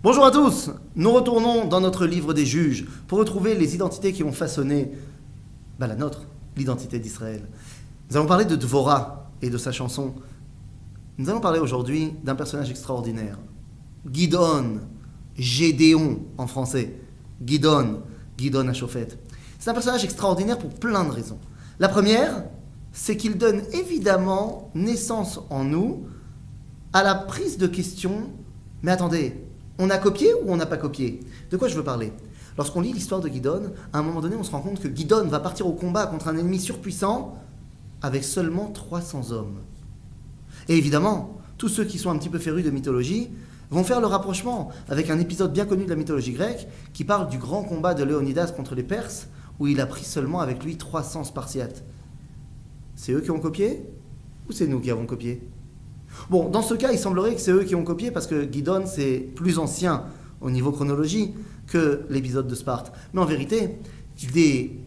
Bonjour à tous, nous retournons dans notre livre des juges pour retrouver les identités qui ont façonné la nôtre, l'identité d'Israël. Nous allons parler de Dvorah et de sa chanson. Nous allons parler aujourd'hui d'un personnage extraordinaire. Gidon, Gédéon en français. Gidon Hachofet. C'est un personnage extraordinaire pour plein de raisons. La première, c'est qu'il donne évidemment naissance en nous à la prise de question. Mais attendez, on a copié ou on n'a pas copié? De quoi je veux parler? Lorsqu'on lit l'histoire de Gidon, à un moment donné, on se rend compte que Gidon va partir au combat contre un ennemi surpuissant avec seulement 300 hommes. Et évidemment, tous ceux qui sont un petit peu férus de mythologie vont faire le rapprochement avec un épisode bien connu de la mythologie grecque qui parle du grand combat de Léonidas contre les Perses où il a pris seulement avec lui 300 Spartiates. C'est eux qui ont copié ou c'est nous qui avons copié? Bon, dans ce cas, il semblerait que c'est eux qui ont copié parce que Gidon, c'est plus ancien au niveau chronologie que l'épisode de Sparte. Mais en vérité, des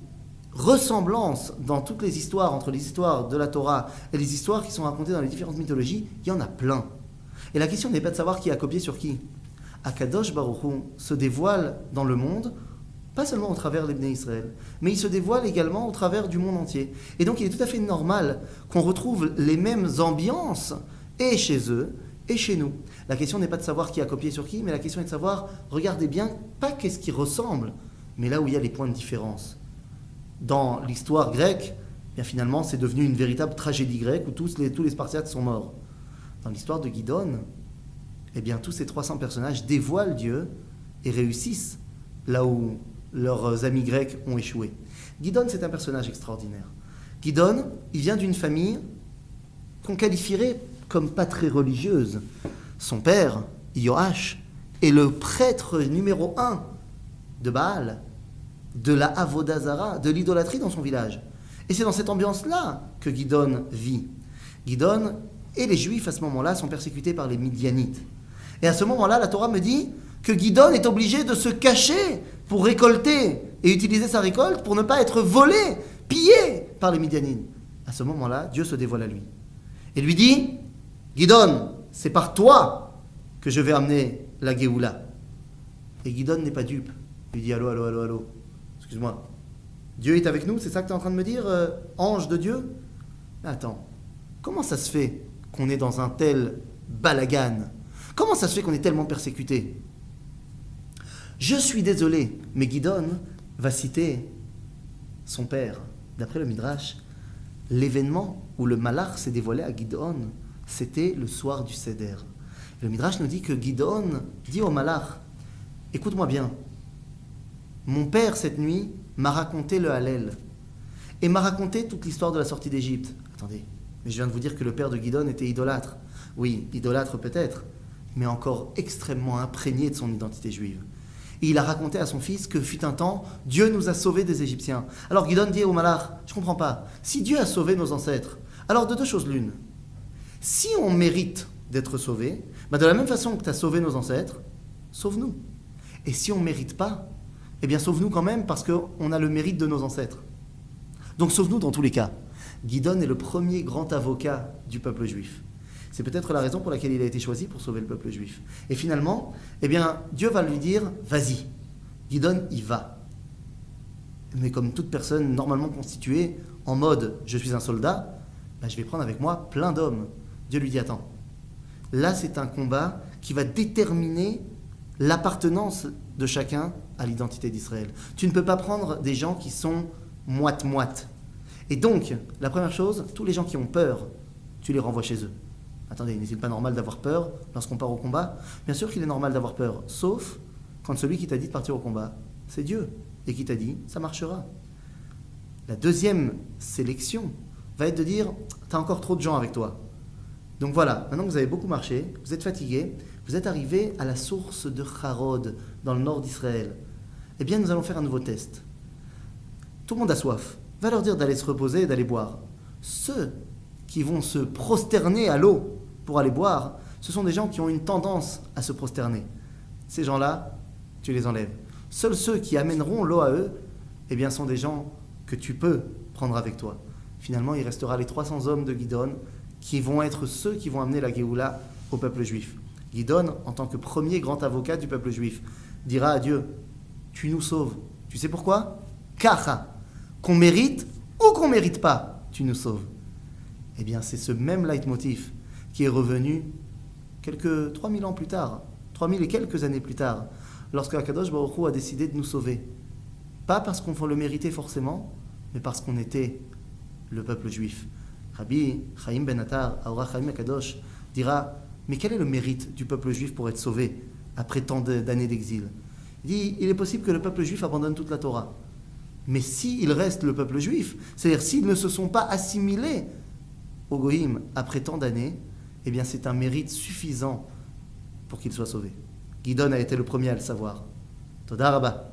ressemblances dans toutes les histoires, entre les histoires de la Torah et les histoires qui sont racontées dans les différentes mythologies, il y en a plein. Et la question n'est pas de savoir qui a copié sur qui. Akadosh Baruch Hu se dévoile dans le monde, pas seulement au travers des Bnei Israël, mais il se dévoile également au travers du monde entier. Et donc il est tout à fait normal qu'on retrouve les mêmes ambiances et chez eux, et chez nous. La question n'est pas de savoir qui a copié sur qui, mais la question est de savoir, regardez bien, pas qu'est-ce qui ressemble, mais là où il y a les points de différence. Dans l'histoire grecque, bien finalement, c'est devenu une véritable tragédie grecque où tous les Spartiates sont morts. Dans l'histoire de Gidon, eh bien, tous ces 300 personnages dévoilent Dieu et réussissent là où leurs amis grecs ont échoué. Gidon, c'est un personnage extraordinaire. Gidon, il vient d'une famille qu'on qualifierait comme pas très religieuse. Son père, Yoash, est le prêtre numéro 1 de Baal, de la Avodah Zara, de l'idolâtrie dans son village. Et c'est dans cette ambiance-là que Gidon vit. Gidon et les Juifs, à ce moment-là, sont persécutés par les Midianites. Et à ce moment-là, la Torah me dit que Gidon est obligé de se cacher pour récolter et utiliser sa récolte pour ne pas être volé, pillé par les Midianites. À ce moment-là, Dieu se dévoile à lui. Et lui dit, Gidon, c'est par toi que je vais amener la Géoula. Et Gidon n'est pas dupe. Il dit, allô, excuse-moi. Dieu est avec nous, c'est ça que tu es en train de me dire, ange de Dieu? Attends, comment ça se fait qu'on est dans un tel balagan? Comment ça se fait qu'on est tellement persécuté? Je suis désolé, mais Gidon va citer son père. D'après le Midrash, l'événement où le Malach s'est dévoilé à Gidon, c'était le soir du Seder. Le Midrash nous dit que Gidon dit au Malach, écoute-moi bien, mon père cette nuit m'a raconté le Hallel et m'a raconté toute l'histoire de la sortie d'Égypte. Attendez, mais je viens de vous dire que le père de Gidon était idolâtre. Oui, idolâtre peut-être, mais encore extrêmement imprégné de son identité juive. Et il a raconté à son fils que fut un temps, Dieu nous a sauvés des Égyptiens. Alors Gidon dit au Malach, je ne comprends pas, si Dieu a sauvé nos ancêtres, alors de deux choses l'une. Si on mérite d'être sauvé, de la même façon que tu as sauvé nos ancêtres, sauve-nous. Et si on ne mérite pas, eh bien sauve-nous quand même parce qu'on a le mérite de nos ancêtres. Donc sauve-nous dans tous les cas. Gidon est le premier grand avocat du peuple juif. C'est peut-être la raison pour laquelle il a été choisi pour sauver le peuple juif. Et finalement, eh bien, Dieu va lui dire, vas-y. Gidon, il va. Mais comme toute personne normalement constituée, en mode, je suis un soldat, je vais prendre avec moi plein d'hommes. Dieu lui dit, attends. Là, c'est un combat qui va déterminer l'appartenance de chacun à l'identité d'Israël. Tu ne peux pas prendre des gens qui sont moite-moite. Et donc, la première chose, tous les gens qui ont peur, tu les renvoies chez eux. Attendez, n'est-il pas normal d'avoir peur lorsqu'on part au combat? Bien sûr qu'il est normal d'avoir peur, sauf quand celui qui t'a dit de partir au combat, c'est Dieu, et qui t'a dit, ça marchera. La deuxième sélection va être de dire, tu as encore trop de gens avec toi. Donc voilà, maintenant que vous avez beaucoup marché, vous êtes fatigué, vous êtes arrivé à la source de Harod, dans le nord d'Israël. Eh bien, nous allons faire un nouveau test. Tout le monde a soif. Va leur dire d'aller se reposer et d'aller boire. Ceux qui vont se prosterner à l'eau pour aller boire, ce sont des gens qui ont une tendance à se prosterner. Ces gens-là, tu les enlèves. Seuls ceux qui amèneront l'eau à eux, eh bien, sont des gens que tu peux prendre avec toi. Finalement, il restera les 300 hommes de Gidon qui vont être ceux qui vont amener la Géoula au peuple juif. Gidon, en tant que premier grand avocat du peuple juif, dira à Dieu, tu nous sauves. Tu sais pourquoi? Kacha, qu'on mérite ou qu'on mérite pas, tu nous sauves. Eh bien, c'est ce même leitmotiv qui est revenu quelques 3000 ans plus tard, 3000 et quelques années plus tard, lorsque Akadosh Baruch Hu a décidé de nous sauver. Pas parce qu'on le méritait forcément, mais parce qu'on était le peuple juif. Rabbi Chaim Ben Attar, Aura Chaim Akadosh, dira, mais quel est le mérite du peuple juif pour être sauvé après tant d'années d'exil? Il dit, il est possible que le peuple juif abandonne toute la Torah. Mais s'il reste le peuple juif, c'est-à-dire s'ils ne se sont pas assimilés au Goïm après tant d'années, eh bien c'est un mérite suffisant pour qu'ils soient sauvés. Gidon a été le premier à le savoir. Toda Rabba.